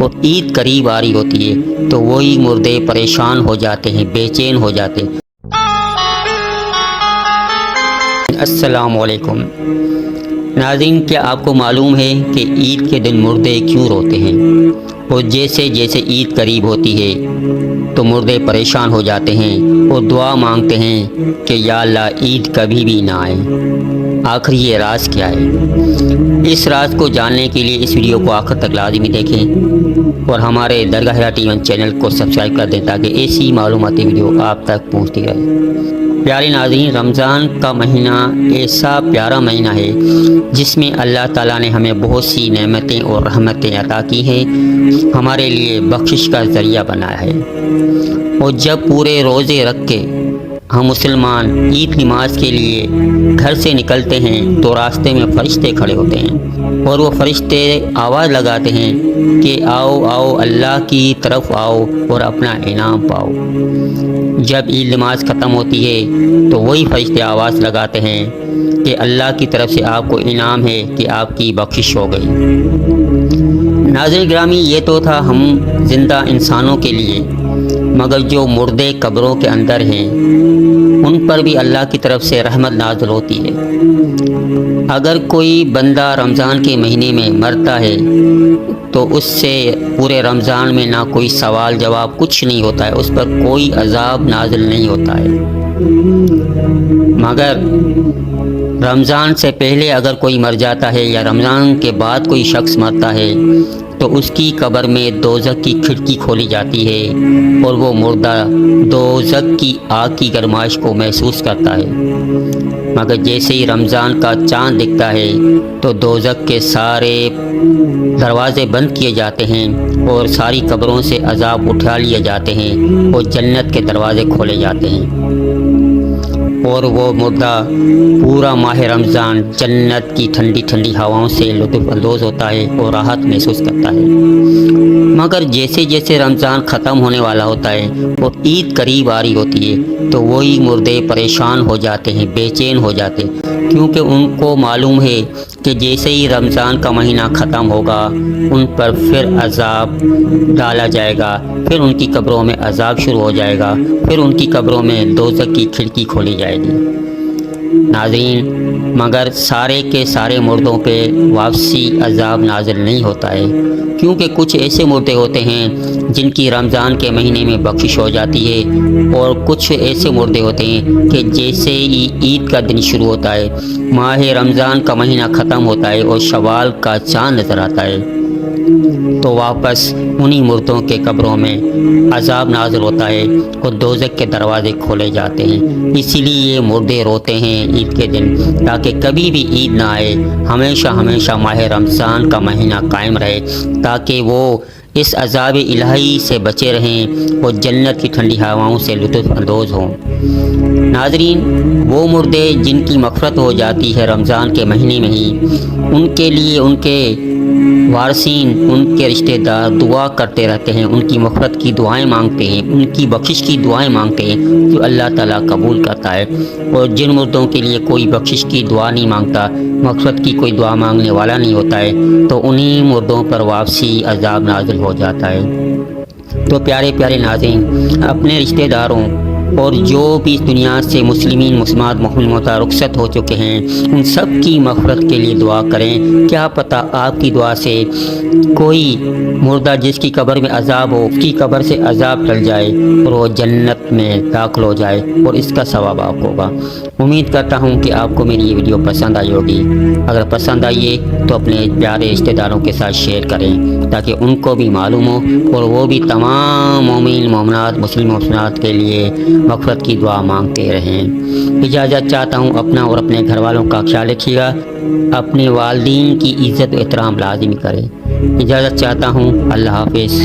اور عید قریب آ رہی ہوتی ہے تو وہی مردے پریشان ہو جاتے ہیں، بے چین ہو جاتے ہیں۔ السلام علیکم ناظرین، کیا آپ کو معلوم ہے کہ عید کے دن مردے کیوں روتے ہیں؟ اور جیسے جیسے عید قریب ہوتی ہے تو مردے پریشان ہو جاتے ہیں اور دعا مانگتے ہیں کہ یا اللہ عید کبھی بھی نہ آئے۔ آخر یہ راز کیا ہے؟ اس راز کو جاننے کے لیے اس ویڈیو کو آخر تک لازمی دیکھیں اور ہمارے درگاہ ہرا ٹی 1 چینل کو سبسکرائب کر دیں تاکہ ایسی معلوماتی ویڈیو آپ تک پہنچتی رہے۔ پیارے ناظرین، رمضان کا مہینہ ایسا پیارا مہینہ ہے جس میں اللہ تعالیٰ نے ہمیں بہت سی نعمتیں اور رحمتیں عطا کی ہیں، ہمارے لیے بخشش کا ذریعہ بنایا ہے۔ اور جب پورے روزے رکھ کے ہم مسلمان عید نماز کے لیے گھر سے نکلتے ہیں تو راستے میں فرشتے کھڑے ہوتے ہیں اور وہ فرشتے آواز لگاتے ہیں کہ آؤ آؤ اللہ کی طرف آؤ اور اپنا انعام پاؤ۔ جب عید نماز ختم ہوتی ہے تو وہی فرشتے آواز لگاتے ہیں کہ اللہ کی طرف سے آپ کو انعام ہے کہ آپ کی بخشش ہو گئی۔ ناظرین گرامی، یہ تو تھا ہم زندہ انسانوں کے لیے، مگر جو مردے قبروں کے اندر ہیں ان پر بھی اللہ کی طرف سے رحمت نازل ہوتی ہے۔ اگر کوئی بندہ رمضان کے مہینے میں مرتا ہے تو اس سے پورے رمضان میں نہ کوئی سوال جواب کچھ نہیں ہوتا ہے، اس پر کوئی عذاب نازل نہیں ہوتا ہے۔ مگر رمضان سے پہلے اگر کوئی مر جاتا ہے یا رمضان کے بعد کوئی شخص مرتا ہے تو اس کی قبر میں دوزخ کی کھڑکی کھولی جاتی ہے اور وہ مردہ دوزخ کی آگ کی گرمائش کو محسوس کرتا ہے۔ مگر جیسے ہی رمضان کا چاند دکھتا ہے تو دوزخ کے سارے دروازے بند کیے جاتے ہیں اور ساری قبروں سے عذاب اٹھا لیے جاتے ہیں اور جنت کے دروازے کھولے جاتے ہیں اور وہ مردہ پورا ماہ رمضان جنت کی ٹھنڈی ٹھنڈی ہواؤں سے لطف اندوز ہوتا ہے اور راحت محسوس کرتا ہے۔ مگر جیسے جیسے رمضان ختم ہونے والا ہوتا ہے اور عید قریب آ رہی ہوتی ہے تو وہی مردے پریشان ہو جاتے ہیں، بے چین ہو جاتے ہیں، کیونکہ ان کو معلوم ہے کہ جیسے ہی رمضان کا مہینہ ختم ہوگا ان پر پھر عذاب ڈالا جائے گا، پھر ان کی قبروں میں عذاب شروع ہو جائے گا، پھر ان کی قبروں میں دوزخ کی کھڑکی کھولی جائے گی۔ ناظرین، مگر سارے کے سارے مردوں پہ واپسی عذاب نازل نہیں ہوتا ہے، کیونکہ کچھ ایسے مردے ہوتے ہیں جن کی رمضان کے مہینے میں بخشش ہو جاتی ہے اور کچھ ایسے مردے ہوتے ہیں کہ جیسے ہی عید کا دن شروع ہوتا ہے، ماہ رمضان کا مہینہ ختم ہوتا ہے اور شوال کا چاند نظر آتا ہے تو واپس انہی مردوں کے قبروں میں عذاب نازل ہوتا ہے اور دوزخ کے دروازے کھولے جاتے ہیں۔ اسی لیے یہ مردے روتے ہیں عید کے دن، تاکہ کبھی بھی عید نہ آئے، ہمیشہ ہمیشہ ماہ رمضان کا مہینہ قائم رہے، تاکہ وہ اس عذاب الہی سے بچے رہیں اور جنت کی ٹھنڈی ہواؤں سے لطف اندوز ہوں۔ ناظرین، وہ مردے جن کی مغفرت ہو جاتی ہے رمضان کے مہینے میں ہی، ان کے لیے ان کے وارثین، ان کے رشتہ دار دعا کرتے رہتے ہیں، ان کی مغفرت کی دعائیں مانگتے ہیں، ان کی بخشش کی دعائیں مانگتے ہیں جو اللہ تعالیٰ قبول کرتا ہے۔ اور جن مردوں کے لیے کوئی بخشش کی دعا نہیں مانگتا، مغفرت کی کوئی دعا مانگنے والا نہیں ہوتا ہے، تو انہی مردوں پر واپسی عذاب نازل ہو جاتا ہے۔ تو پیارے پیارے ناظرین، اپنے رشتہ داروں اور جو بھی اس دنیا سے مسلمات محروم رخصت ہو چکے ہیں ان سب کی مغفرت کے لیے دعا کریں۔ کیا پتہ آپ کی دعا سے کوئی مردہ جس کی قبر میں عذاب ہو، اس کی قبر سے عذاب ٹل جائے اور وہ جنت میں داخل ہو جائے اور اس کا ثواب آپ ہوگا۔ امید کرتا ہوں کہ آپ کو میری یہ ویڈیو پسند آئی ہوگی۔ اگر پسند آئی ہے تو اپنے پیارے رشتہ داروں کے ساتھ شیئر کریں تاکہ ان کو بھی معلوم ہو اور وہ بھی تمام مومن مومنات مسلم محسنات کے لیے مغفرت کی دعا مانگتے رہیں۔ اجازت چاہتا ہوں، اپنا اور اپنے گھر والوں کا خیال رکھیے گا، اپنے والدین کی عزت و احترام لازمی کریں۔ اجازت چاہتا ہوں، اللہ حافظ۔